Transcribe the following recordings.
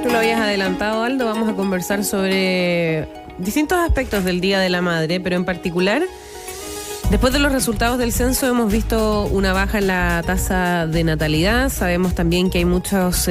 tú lo habías adelantado, Aldo, vamos a conversar sobre distintos aspectos del Día de la Madre, pero en particular, después de los resultados del censo hemos visto una baja en la tasa de natalidad. Sabemos también que hay muchos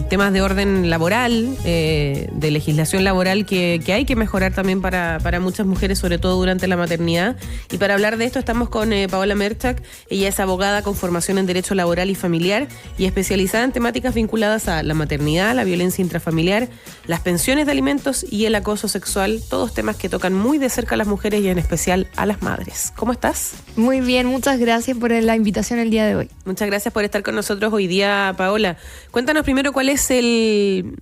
temas de orden laboral, de legislación laboral que hay que mejorar también para muchas mujeres, sobre todo durante la maternidad. Y para hablar de esto estamos con Paola Merchak. Ella es abogada con formación en Derecho Laboral y Familiar y especializada en temáticas vinculadas a la maternidad, la violencia intrafamiliar, las pensiones de alimentos y el acoso sexual. Todos temas que tocan muy de cerca a las mujeres y en especial a las madres. ¿Cómo estás? Muy bien, muchas gracias por la invitación el día de hoy. Muchas gracias por estar con nosotros hoy día, Paola. Cuéntanos primero cuál es el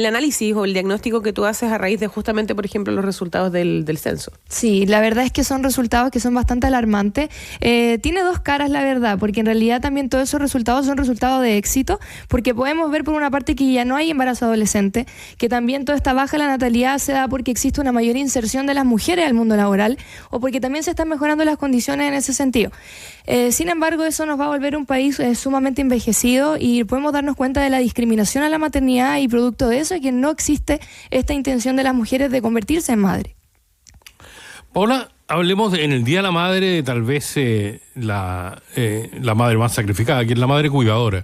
análisis o el diagnóstico que tú haces a raíz de justamente, por ejemplo, los resultados del censo. Sí, la verdad es que son resultados que son bastante alarmantes. Tiene dos caras, la verdad, porque en realidad también todos esos resultados son resultados de éxito, porque podemos ver por una parte que ya no hay embarazo adolescente, que también toda esta baja en la natalidad se da porque existe una mayor inserción de las mujeres al mundo laboral o porque también se están mejorando las condiciones en ese sentido. Sin embargo, eso nos va a volver un país sumamente envejecido y podemos darnos cuenta de la discriminación a la maternidad y producto de eso es que no existe esta intención de las mujeres de convertirse en madre. Paola, hablemos en el Día de la Madre, tal vez la madre más sacrificada, que es la madre cuidadora.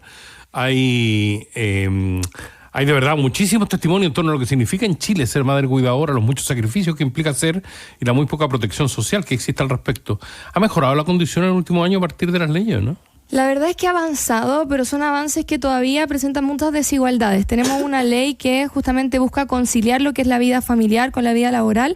Hay de verdad muchísimos testimonios en torno a lo que significa en Chile ser madre cuidadora, los muchos sacrificios que implica ser y la muy poca protección social que existe al respecto. ¿Ha mejorado la condición en el último año a partir de las leyes, no? La verdad es que ha avanzado, pero son avances que todavía presentan muchas desigualdades. Tenemos una ley que justamente busca conciliar lo que es la vida familiar con la vida laboral.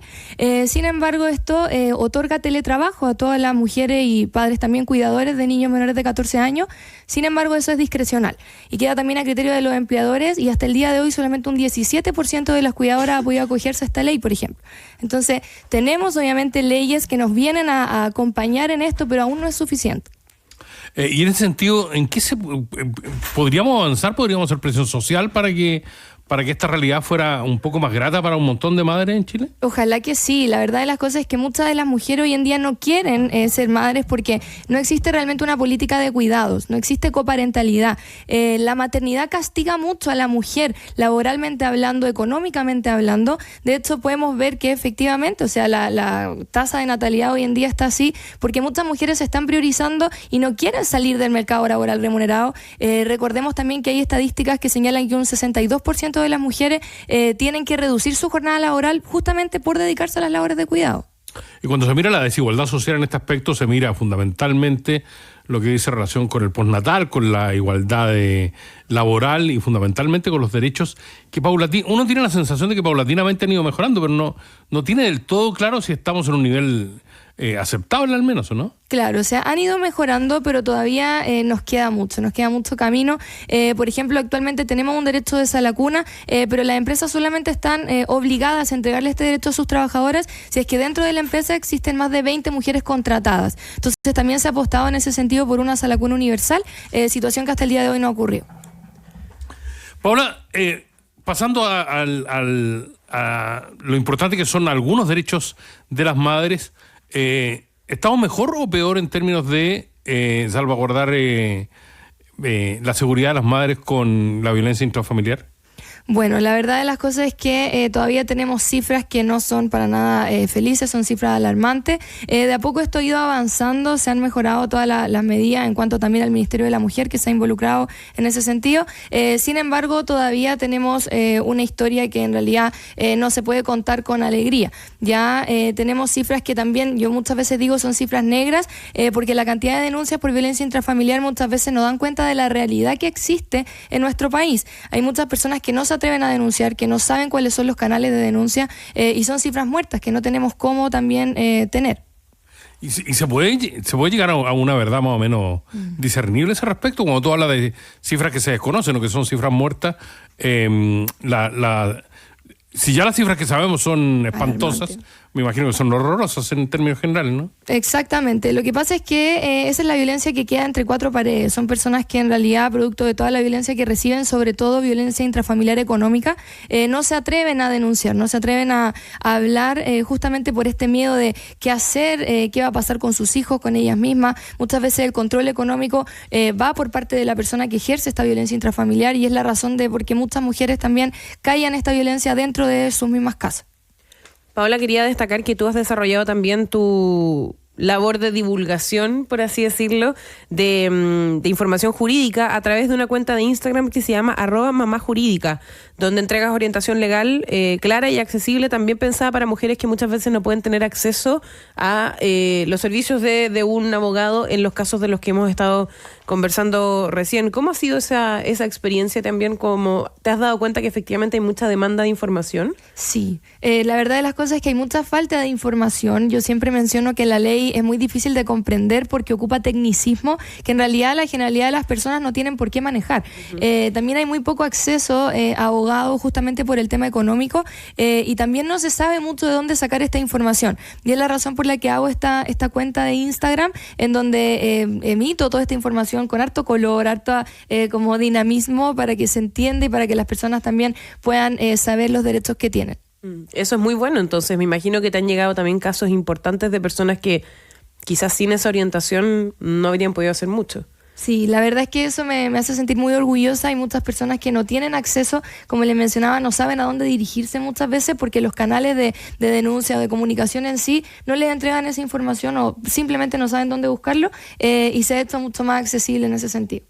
Sin embargo, esto otorga teletrabajo a todas las mujeres y padres también cuidadores de niños menores de 14 años. Sin embargo, eso es discrecional y queda también a criterio de los empleadores y hasta el día de hoy solamente un 17% de las cuidadoras ha podido acogerse a esta ley, por ejemplo. Entonces, tenemos obviamente leyes que nos vienen a acompañar en esto, pero aún no es suficiente. Y en ese sentido, ¿en qué podríamos avanzar? ¿Podríamos hacer presión social para que esta realidad fuera un poco más grata para un montón de madres en Chile? Ojalá que sí. La verdad de las cosas es que muchas de las mujeres hoy en día no quieren ser madres porque no existe realmente una política de cuidados, no existe coparentalidad. La maternidad castiga mucho a la mujer, laboralmente hablando, económicamente hablando. De hecho, podemos ver que efectivamente, o sea, la tasa de natalidad hoy en día está así porque muchas mujeres se están priorizando y no quieren salir del mercado laboral remunerado. Recordemos también que hay estadísticas que señalan que un 62% de las mujeres tienen que reducir su jornada laboral justamente por dedicarse a las labores de cuidado. Y cuando se mira la desigualdad social en este aspecto, se mira fundamentalmente lo que dice relación con el postnatal, con la igualdad laboral y fundamentalmente con los derechos que uno tiene la sensación de que paulatinamente han ido mejorando, pero no tiene del todo claro si estamos en un nivel aceptable al menos, ¿o no? Claro, o sea, han ido mejorando, pero todavía nos queda mucho camino. Por ejemplo, actualmente tenemos un derecho de esa lacuna, pero las empresas solamente están obligadas a entregarle este derecho a sus trabajadoras si es que dentro de la empresa existen más de 20 mujeres contratadas. Entonces también se ha apostado en ese sentido por una salacuna universal, situación que hasta el día de hoy no ocurrió. Paola, pasando a lo importante que son algunos derechos de las madres, ¿estamos mejor o peor en términos de salvaguardar la seguridad de las madres con la violencia intrafamiliar? Bueno, la verdad de las cosas es que todavía tenemos cifras que no son para nada felices, son cifras alarmantes. De a poco esto ha ido avanzando, se han mejorado todas las medidas en cuanto también al Ministerio de la Mujer que se ha involucrado en ese sentido. Sin embargo, todavía tenemos una historia que en realidad no se puede contar con alegría. Ya tenemos cifras que también, yo muchas veces digo, son cifras negras, porque la cantidad de denuncias por violencia intrafamiliar muchas veces nos dan cuenta de la realidad que existe en nuestro país. Hay muchas personas que no se atreven a denunciar, que no saben cuáles son los canales de denuncia y son cifras muertas que no tenemos cómo también tener. ¿Y se puede llegar a una verdad más o menos discernible a ese respecto? Cuando tú hablas de cifras que se desconocen o que son cifras muertas, si ya las cifras que sabemos son espantosas, me imagino que son horrorosas en términos generales, ¿no? Exactamente. Lo que pasa es que esa es la violencia que queda entre cuatro paredes. Son personas que en realidad, producto de toda la violencia que reciben, sobre todo violencia intrafamiliar económica, no se atreven a denunciar, no se atreven a hablar justamente por este miedo de qué hacer, qué va a pasar con sus hijos, con ellas mismas. Muchas veces el control económico va por parte de la persona que ejerce esta violencia intrafamiliar y es la razón de por qué muchas mujeres también callan esta violencia dentro de sus mismas casas. Paola, quería destacar que tú has desarrollado también tu labor de divulgación, por así decirlo, de información jurídica a través de una cuenta de Instagram que se llama @mamajurídica, donde entregas orientación legal clara y accesible, también pensada para mujeres que muchas veces no pueden tener acceso a los servicios de un abogado en los casos de los que hemos estado conversando recién. ¿Cómo ha sido esa experiencia también? ¿Cómo te has dado cuenta que efectivamente hay mucha demanda de información? Sí, la verdad de las cosas es que hay mucha falta de información. Yo siempre menciono que la ley es muy difícil de comprender porque ocupa tecnicismo que en realidad la generalidad de las personas no tienen por qué manejar. También hay muy poco acceso a abogados justamente por el tema económico y también no se sabe mucho de dónde sacar esta información. Y es la razón por la que hago esta cuenta de Instagram en donde emito toda esta información con harto color, harto como dinamismo para que se entienda y para que las personas también puedan saber los derechos que tienen. Eso es muy bueno, entonces me imagino que te han llegado también casos importantes de personas que quizás sin esa orientación no habrían podido hacer mucho. Sí, la verdad es que eso me hace sentir muy orgullosa. Hay muchas personas que no tienen acceso, como les mencionaba, no saben a dónde dirigirse muchas veces porque los canales de denuncia o de comunicación en sí no les entregan esa información o simplemente no saben dónde buscarlo y se ha hecho mucho más accesible en ese sentido.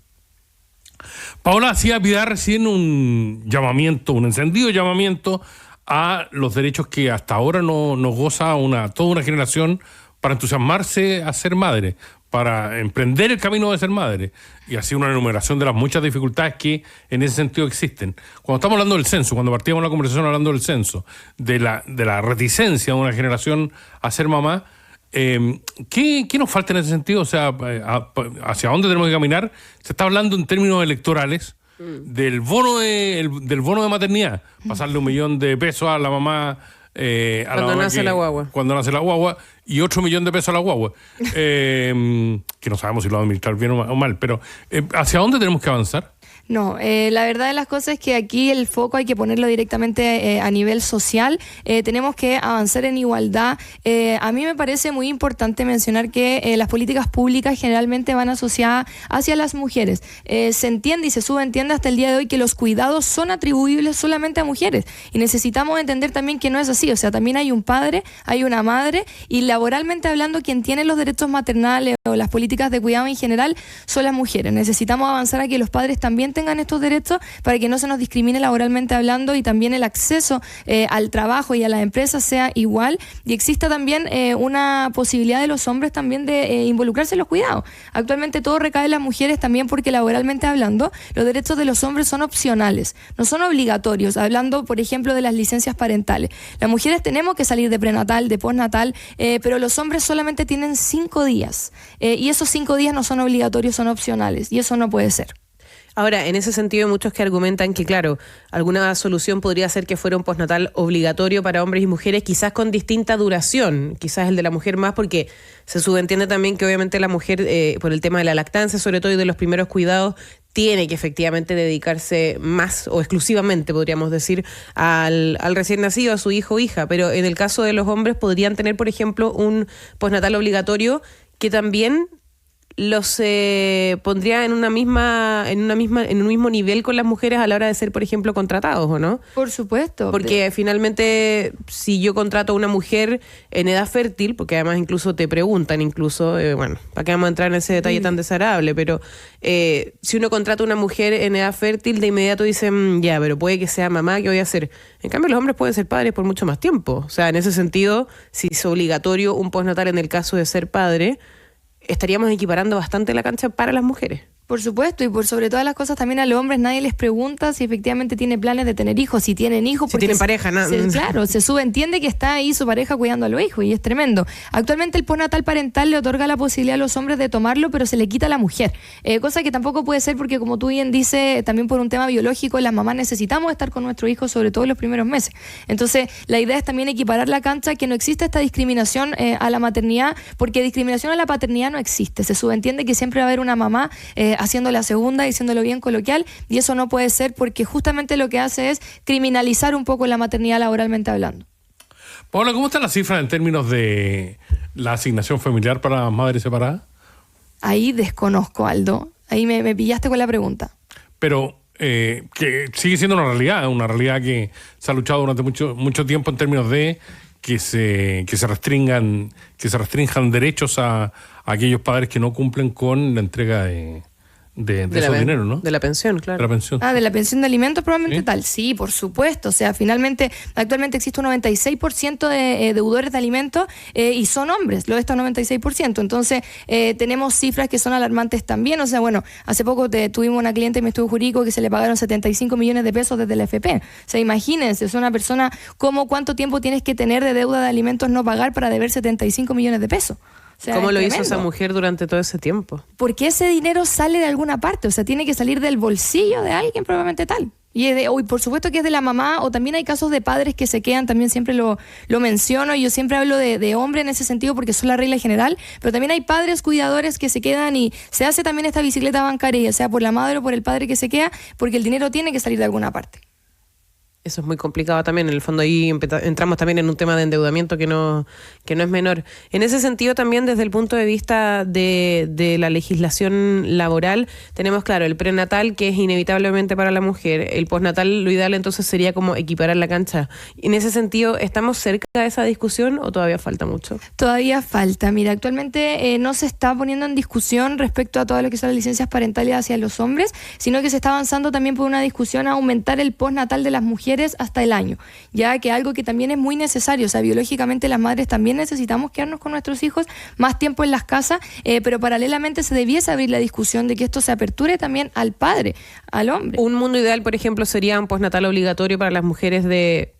Paola, hacía Piedad recién un llamamiento, un encendido llamamiento a los derechos que hasta ahora no goza toda una generación para entusiasmarse a ser madre, para emprender el camino de ser madre, y así una enumeración de las muchas dificultades que en ese sentido existen. Cuando estamos hablando del censo, cuando partíamos la conversación hablando del censo, de la reticencia de una generación a ser mamá, ¿qué nos falta en ese sentido? O sea, ¿hacia dónde tenemos que caminar? Se está hablando en términos electorales del bono de maternidad, pasarle 1 millón de pesos a la mamá cuando nace la guagua. Cuando nace la guagua y 8 millones de pesos a la guagua. Que no sabemos si lo va a administrar bien o mal, pero ¿hacia dónde tenemos que avanzar? No, la verdad de las cosas es que aquí el foco hay que ponerlo directamente a nivel social. Tenemos que avanzar en igualdad. A mí me parece muy importante mencionar que las políticas públicas generalmente van asociadas hacia las mujeres. Se entiende y se subentiende hasta el día de hoy que los cuidados son atribuibles solamente a mujeres y necesitamos entender también que no es así. O sea, también hay un padre, hay una madre y laboralmente hablando quien tiene los derechos maternales o las políticas de cuidado en general son las mujeres. Necesitamos avanzar a que los padres también tengan estos derechos para que no se nos discrimine laboralmente hablando y también el acceso al trabajo y a las empresas sea igual y exista también una posibilidad de los hombres también de involucrarse en los cuidados. Actualmente todo recae en las mujeres también porque laboralmente hablando los derechos de los hombres son opcionales, no son obligatorios, hablando por ejemplo de las licencias parentales. Las mujeres tenemos que salir de prenatal, de postnatal, pero los hombres solamente tienen 5 días y esos 5 días no son obligatorios, son opcionales y eso no puede ser. Ahora, en ese sentido hay muchos que argumentan que, claro, alguna solución podría ser que fuera un postnatal obligatorio para hombres y mujeres, quizás con distinta duración, quizás el de la mujer más, porque se subentiende también que obviamente la mujer, por el tema de la lactancia, sobre todo, y de los primeros cuidados, tiene que efectivamente dedicarse más o exclusivamente, podríamos decir, al recién nacido, a su hijo o hija. Pero en el caso de los hombres podrían tener, por ejemplo, un postnatal obligatorio que también los pondría en un mismo nivel con las mujeres a la hora de ser, por ejemplo, contratados, ¿o no? Por supuesto. Porque finalmente, si yo contrato a una mujer en edad fértil, porque además incluso te preguntan, bueno, ¿para qué vamos a entrar en ese detalle tan desagradable? Pero si uno contrata a una mujer en edad fértil, de inmediato dicen, ya, pero puede que sea mamá, ¿qué voy a hacer? En cambio, los hombres pueden ser padres por mucho más tiempo. O sea, en ese sentido, si es obligatorio un postnatal en el caso de ser padre, estaríamos equiparando bastante la cancha para las mujeres. Por supuesto, y por sobre todas las cosas también a los hombres nadie les pregunta si efectivamente tiene planes de tener hijos, si tienen hijos. Si tienen pareja, ¿no? Claro, se subentiende que está ahí su pareja cuidando a los hijos y es tremendo. Actualmente el postnatal parental le otorga la posibilidad a los hombres de tomarlo, pero se le quita a la mujer. Cosa que tampoco puede ser porque, como tú bien dices, también por un tema biológico, las mamás necesitamos estar con nuestro hijo, sobre todo en los primeros meses. Entonces, la idea es también equiparar la cancha, que no existe esta discriminación a la maternidad, porque discriminación a la paternidad no existe. Se subentiende que siempre va a haber una mamá haciendo la segunda, diciéndolo bien coloquial, y eso no puede ser porque justamente lo que hace es criminalizar un poco la maternidad laboralmente hablando. Paola, ¿cómo están las cifras en términos de la asignación familiar para madres separadas? Ahí desconozco, Aldo. Ahí me pillaste con la pregunta. Pero que sigue siendo una realidad que se ha luchado durante mucho tiempo en términos de que se restrinjan derechos a aquellos padres que no cumplen con la entrega de esos dinero, ¿no? De la pensión, claro. De la pensión. De la pensión de alimentos probablemente. ¿Sí? Tal. Sí, por supuesto. O sea, finalmente, actualmente existe un 96% de deudores de alimentos y son hombres, lo de estos 96%. Entonces, tenemos cifras que son alarmantes también. O sea, bueno, hace poco tuvimos una cliente en mi estudio jurídico que se le pagaron 75 millones de pesos desde la FP. O sea, imagínense, es una persona, ¿cuánto tiempo tienes que tener de deuda de alimentos no pagar para deber 75 millones de pesos? O sea, ¿cómo lo tremendo. hizo esa mujer durante todo ese tiempo? Porque ese dinero sale de alguna parte, o sea, tiene que salir del bolsillo de alguien probablemente tal. Y por supuesto que es de la mamá, o también hay casos de padres que se quedan, también siempre lo menciono, y yo siempre hablo de hombre en ese sentido porque son la regla general, pero también hay padres cuidadores que se quedan y se hace también esta bicicleta bancaria, ya sea por la madre o por el padre que se queda, porque el dinero tiene que salir de alguna parte. Eso es muy complicado también. En el fondo ahí entramos también en un tema de endeudamiento que no es menor. En ese sentido también desde el punto de vista de la legislación laboral tenemos claro el prenatal, que es inevitablemente para la mujer. El postnatal, lo ideal entonces sería como equiparar la cancha. En ese sentido, ¿estamos cerca de esa discusión o todavía falta mucho? Todavía falta. Mira, actualmente no se está poniendo en discusión respecto a todo lo que son las licencias parentales hacia los hombres, sino que se está avanzando también por una discusión a aumentar el postnatal de las mujeres hasta el año, ya que algo que también es muy necesario. O sea, biológicamente las madres también necesitamos quedarnos con nuestros hijos más tiempo en las casas, pero paralelamente se debiese abrir la discusión de que esto se aperture también al padre, al hombre. Un mundo ideal, por ejemplo, sería un postnatal obligatorio para las mujeres de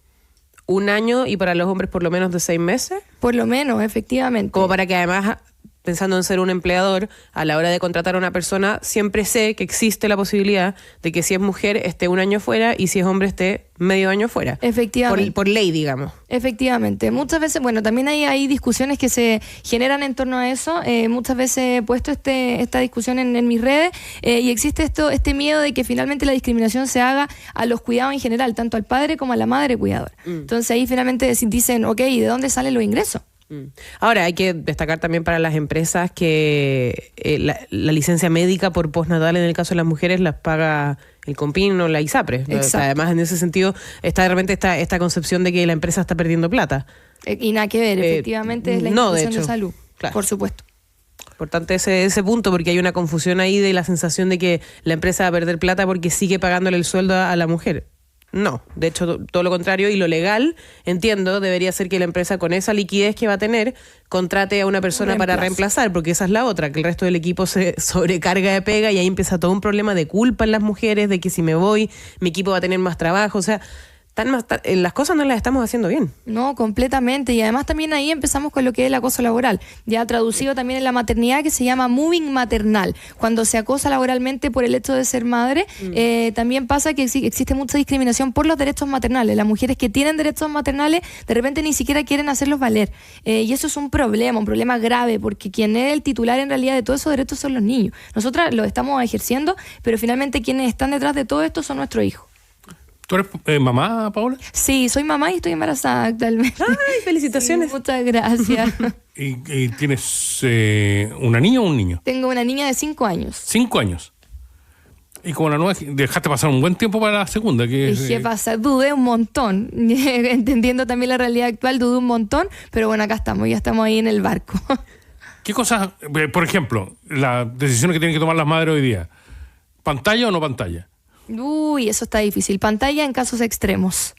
1 año y para los hombres por lo menos de 6 meses. Por lo menos, efectivamente. Como para que además, pensando en ser un empleador, a la hora de contratar a una persona, siempre sé que existe la posibilidad de que si es mujer esté 1 año fuera y si es hombre esté medio año fuera. Efectivamente. Por ley, digamos. Efectivamente. Muchas veces, bueno, también hay discusiones que se generan en torno a eso. Muchas veces he puesto esta discusión en mis redes y existe este miedo de que finalmente la discriminación se haga a los cuidados en general, tanto al padre como a la madre cuidadora. Entonces ahí finalmente dicen, ok, ¿y de dónde salen los ingresos? Ahora, hay que destacar también para las empresas que la licencia médica por postnatal en el caso de las mujeres las paga el CONPIN o la ISAPRE. O sea, además, en ese sentido, está de repente esta concepción de que la empresa está perdiendo plata. Y nada que ver, efectivamente es la institución de salud, claro. Por supuesto. Importante ese punto, porque hay una confusión ahí de la sensación de que la empresa va a perder plata porque sigue pagándole el sueldo a la mujer. No, de hecho todo lo contrario, y lo legal, entiendo, debería ser que la empresa con esa liquidez que va a tener contrate a una persona para reemplazar, porque esa es la otra, que el resto del equipo se sobrecarga de pega y ahí empieza todo un problema de culpa en las mujeres, de que si me voy, mi equipo va a tener más trabajo, o sea, las cosas no las estamos haciendo bien. No, completamente. Y además también ahí empezamos con lo que es el acoso laboral, ya traducido también en la maternidad, que se llama moving maternal. Cuando se acosa laboralmente por el hecho de ser madre, también pasa que existe mucha discriminación por los derechos maternales. Las mujeres que tienen derechos maternales de repente ni siquiera quieren hacerlos valer. Y eso es un problema grave, porque quien es el titular en realidad de todos esos derechos son los niños. Nosotras los estamos ejerciendo, pero finalmente quienes están detrás de todo esto son nuestros hijos. ¿Tú eres mamá, Paola? Sí, soy mamá y estoy embarazada actualmente. ¡Ay, felicitaciones! Sí, muchas gracias. ¿Y tienes una niña o un niño? Tengo una niña de 5 años. 5 años. Y como la nueva, dejaste pasar un buen tiempo para la segunda. Dejé pasar, dudé un montón. Entendiendo también la realidad actual, dudé un montón, pero bueno, acá estamos, ya estamos ahí en el barco. ¿Qué cosas, por ejemplo, las decisiones que tienen que tomar las madres hoy día? ¿Pantalla o no pantalla? Uy, eso está difícil. Pantalla en casos extremos.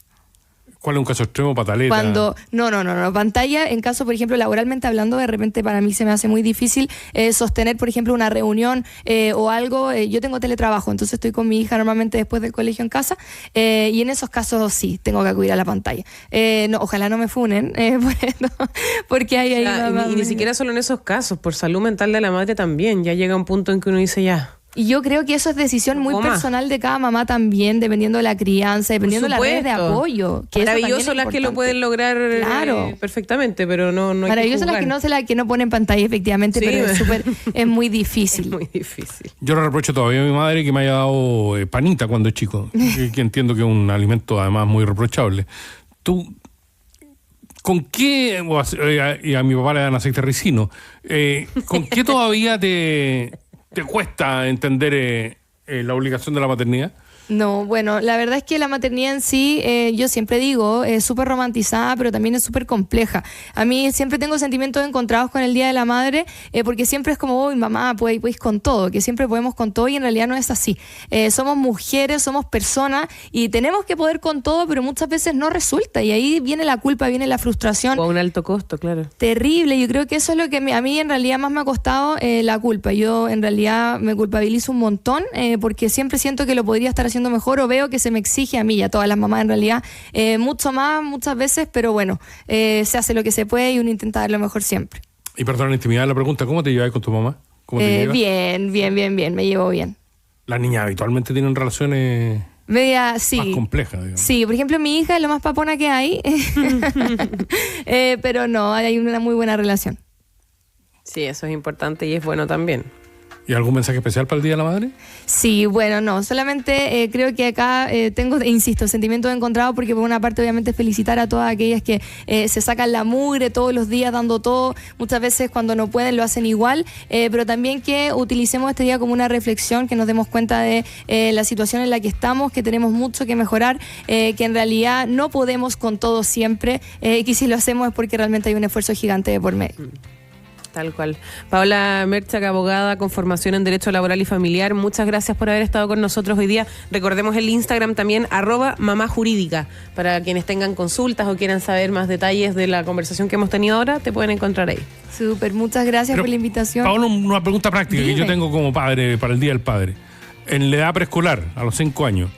¿Cuál es un caso extremo? Pataleta. Cuando, no, pantalla, en caso, por ejemplo, laboralmente hablando, de repente para mí se me hace muy difícil sostener, por ejemplo, una reunión o algo. Yo tengo teletrabajo, entonces estoy con mi hija normalmente después del colegio en casa, y en esos casos sí, tengo que acudir a la pantalla. No, ojalá no me funen, porque hay ahí... Y ni siquiera solo en esos casos, por salud mental de la madre también, ya llega un punto en que uno dice ya... Y yo creo que eso es decisión muy personal de cada mamá también, dependiendo de la crianza, dependiendo de las redes de apoyo. Que maravilloso las que lo pueden lograr perfectamente, pero no hay maravilloso las que no ponen pantalla, efectivamente, sí, pero es muy difícil. Es muy difícil. Yo le reprocho todavía a mi madre que me haya dado panita cuando es chico, que entiendo que es un alimento además muy reprochable. ¿Tú con qué, y a mi papá le dan aceite ricino, con qué todavía te cuesta entender la obligación de la maternidad? No, bueno, la verdad es que la maternidad en sí, yo siempre digo, es súper romantizada, pero también es súper compleja. A mí siempre tengo sentimientos encontrados con el Día de la Madre, porque siempre es como, uy, mamá, pues con todo, que siempre podemos con todo, y en realidad no es así. Somos mujeres, somos personas, y tenemos que poder con todo, pero muchas veces no resulta, y ahí viene la culpa, viene la frustración. O a un alto costo, claro. Terrible, yo creo que eso es lo que a mí en realidad más me ha costado, la culpa. Yo en realidad me culpabilizo un montón, porque siempre siento que lo podría estar haciendo mejor, o veo que se me exige a mí y a todas las mamás en realidad mucho más muchas veces, pero bueno, se hace lo que se puede y uno intenta dar lo mejor siempre. Y perdón la intimidad de la pregunta, ¿cómo te llevas con tu mamá? ¿Cómo te llevas? Bien, me llevo bien. Las niñas habitualmente tienen relaciones más complejas, digamos. Sí, por ejemplo, mi hija es lo más papona que hay, pero no, hay una muy buena relación. Sí, eso es importante y es bueno también. ¿Y algún mensaje especial para el Día de la Madre? Sí, bueno, no, solamente creo que acá tengo, insisto, sentimientos encontrados, porque por una parte obviamente felicitar a todas aquellas que se sacan la mugre todos los días dando todo, muchas veces cuando no pueden lo hacen igual, pero también que utilicemos este día como una reflexión, que nos demos cuenta de la situación en la que estamos, que tenemos mucho que mejorar, que en realidad no podemos con todo siempre, que si lo hacemos es porque realmente hay un esfuerzo gigante de por medio. Tal cual. Paola Merchak, abogada con formación en Derecho Laboral y Familiar, muchas gracias por haber estado con nosotros hoy día. Recordemos el Instagram también, @mamajurídica, para quienes tengan consultas o quieran saber más detalles de la conversación que hemos tenido ahora, te pueden encontrar ahí. Súper, muchas gracias por la invitación. Paola, una pregunta práctica. Dime. Que yo tengo como padre para el Día del Padre. En la edad preescolar, a los 5 años,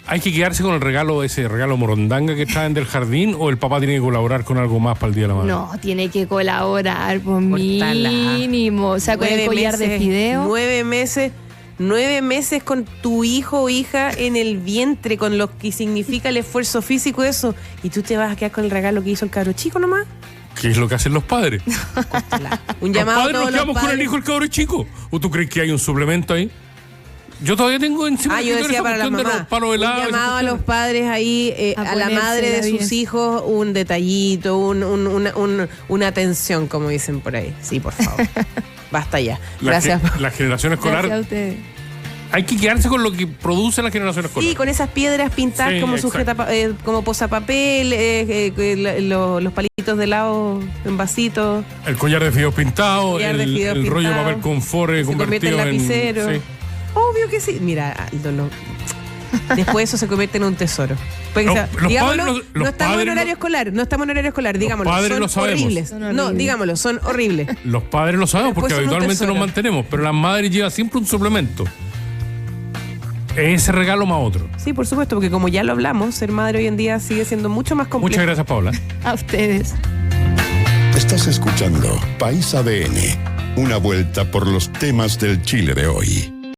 ¿hay que quedarse con ese regalo morondanga que traen del jardín, o el papá tiene que colaborar con algo más para el Día de la Madre? No, tiene que colaborar por mínimo. O sea, con el collar de fideo. 9 meses con tu hijo o hija en el vientre, con lo que significa el esfuerzo físico, eso. Y tú te vas a quedar con el regalo que hizo el cabro chico nomás. ¿Qué es lo que hacen los padres? Un llamado a todos los padres. ¿Los padres nos quedamos con el hijo del cabro chico? ¿O tú crees que hay un suplemento ahí? Yo todavía tengo encima yo decía para la mamá, un llamado a los padres ahí, a la madre de sus hijos, un detallito, una atención, como dicen por ahí. Sí, por favor. Basta ya. Gracias. La generación escolar. Gracias a ustedes. Hay que quedarse con lo que produce la generación escolar. Sí, con esas piedras pintadas como como posapapel, los palitos de helado en vasitos. El collar de fideos pintado, el rollo de papel confort convertido en lapicero. Sí. Obvio que sí. Mira, después eso se convierte en un tesoro. No estamos en horario escolar, digámoslo. Los padres son horribles. No, digámoslo, son horribles. Los padres lo sabemos porque habitualmente nos mantenemos, pero las madres llevan siempre un suplemento. Ese regalo más otro. Sí, por supuesto, porque como ya lo hablamos, ser madre hoy en día sigue siendo mucho más complejo. Muchas gracias, Paola. A ustedes. Estás escuchando País ADN, una vuelta por los temas del Chile de hoy.